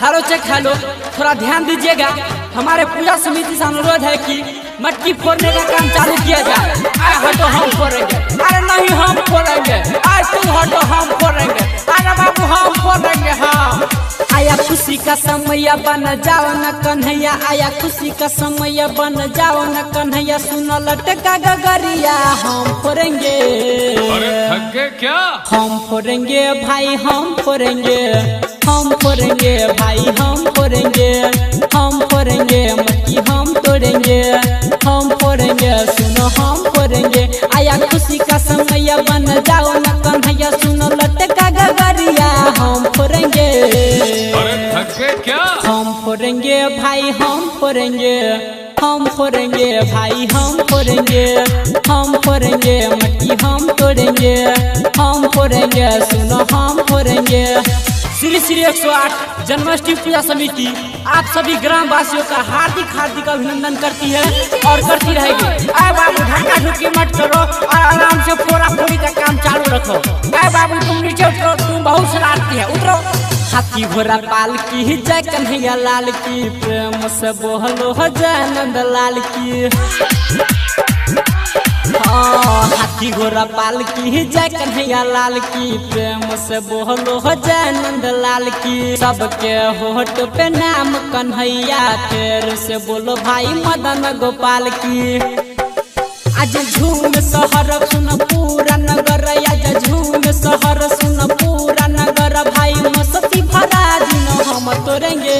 Hello check hello, थोड़ा ध्यान दीजिएगा। हमारे पूजा समिति से अनुरोध है कि मटकी फोड़ने का काम चालू किया जाए। हटो हम फोड़ेंगे। अरे नहीं हम फोड़ेंगे। आज तू हटो हम फोड़ेंगे। अरे बाबू हम फोड़ेंगे। हाँ आया खुशी का समय बन जाओ न कन्हैया, आया खुशी का समय बन जाओ न कन्हैया, सुनो लटका गगरिया हम फोड़ेंगे। अरे थक गए क्या? हम फोड़ेंगे भाई हम फोड़ेंगे, हम फोड़ेंगे भाई हम फोड़ेंगे, हम फोड़ेंगे मटकी हम तोड़ेंगे, हम फोड़ेंगे सुनो हम फोड़ेंगे। आया खुशी का समय बन जाओ न कन्हैया, सुनो लटका गगरिया हम फोड़ेंगे। अरे थक गए क्या? हम फोड़ेंगे भाई हम फोड़ेंगे, हम फोड़ेंगे भाई हम फोड़ेंगे, हम फोड़ेंगे मटकी हम तोड़ेंगे, हम फोड़ेंगे सुनो हम फोड़ेंगे। श्री श्री 108 जन्माष्टमी पूजा समिति आप सभी ग्राम वासियों का हार्दिक हार्दिक अभिनंदन करती है और करती रहेगी। आए बाबू ढक्का ढुकी मत करो और आराम से फोड़ा फोड़ी का काम चालू रखो। आए बाबू तुम नीचे उतरो, तुम बहुत शरारती है, उतरो। हाथी घोड़ा पाल की जय कन्हैया लाल की, प्रेम से बोलो हो जय नंद लाल की। हाथी घोड़ा पाल की जय कन्हैया लाल की, प्रेम से बोलो हो जय नंद लाल की। सबके होठ पे नाम कन्हैया, फिर से बोलो भाई मदन गोपाल की। आज झूम सहर सुन पूरा नगर, आज झूम सहर सुन पूरा नगर, भाई मस्ती भरा दिन हम तोड़ेंगे।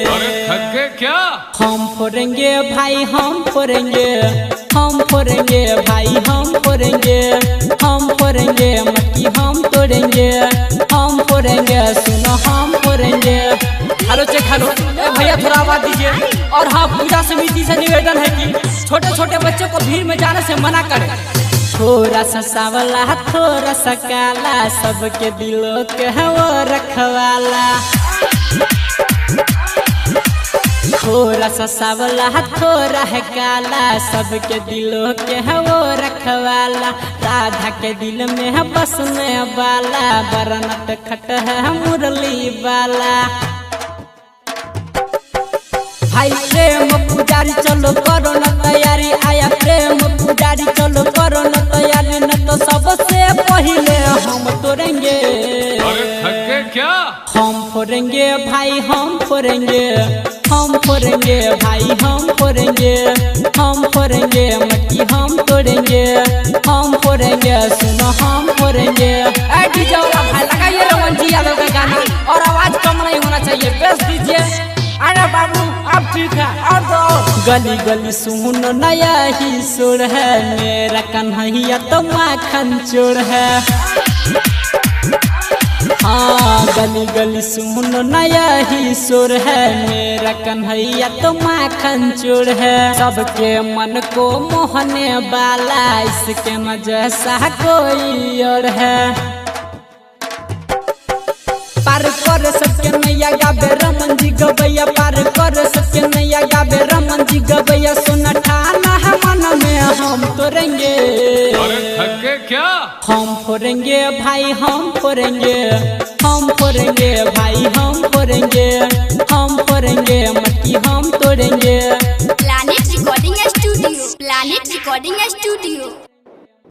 अरे थक गए क्या? हम फोड़ेंगे भाई हम फोड़ेंगे, हम फोड़ेंगे भाई हम फोड़ेंगे, हम फोड़ेंगे मटकी हम तोड़ेंगे, हम फोड़ेंगे सुनो हम फोड़ेंगे। हेलो चेक हेलो, भैया थोड़ा आवाज दीजिए। और हाँ पूजा समिति से निवेदन है कि छोटे छोटे बच्चों को भीड़ में जाने से मना करें। थोड़ा सा सावला थोड़ा सा काला, सबके दिलों के है वो रखवाला। थोड़ा सा सावला थोड़ा है काला, सबके दिलों के है वो रखवाला। राधा के दिल में है बसने वाला, बड़ा नटखट है मुरली वाला। भाई प्रेम पुजारी चलो करो न तैयारी, आया प्रेम पुजारी चलो करो न तैयारी, न तो सबसे पहले हम तोड़ेंगे। अरे थक गए क्या? हम फोड़ेंगे भाई हम फोड़ेंगे, हम फोड़ेंगे भाई हम फोड़ेंगे, हम फोड़ेंगे मटकी हम तोड़ेंगे, हम फोड़ेंगे सुनो हम फोड़ेंगे। डीजे वाला भाई लगाइए रमन जी यादव का गाना और आवाज कम नहीं होना चाहिए, बेस दीजिए। अरे बाबू अब ठीक है और दो। गली गली सुन नया ही सुर है, मेरा कन्हैया तो माखन चोर है। हाँ गली गली सुन नया ही सुर है, मेरा कन्हैया तो माखन चोर है। सबके मन को मोहने वाला, इसके न जैसा कोई और है। पार कर सबके नैया गावे रमन जी गवैया, पार कर सबके नैया गावे रमन जी गवैया, सुन ठाना है मन में हम तोड़ेंगे। अरे थक गए क्या? हम फोड़ेंगे भाई हम फोड़ेंगे, हम फोड़ेंगे भाई हम फोड़ेंगे, हम फोड़ेंगे मटकी हम तोड़ेंगे। Planet recording studio, planet recording studio.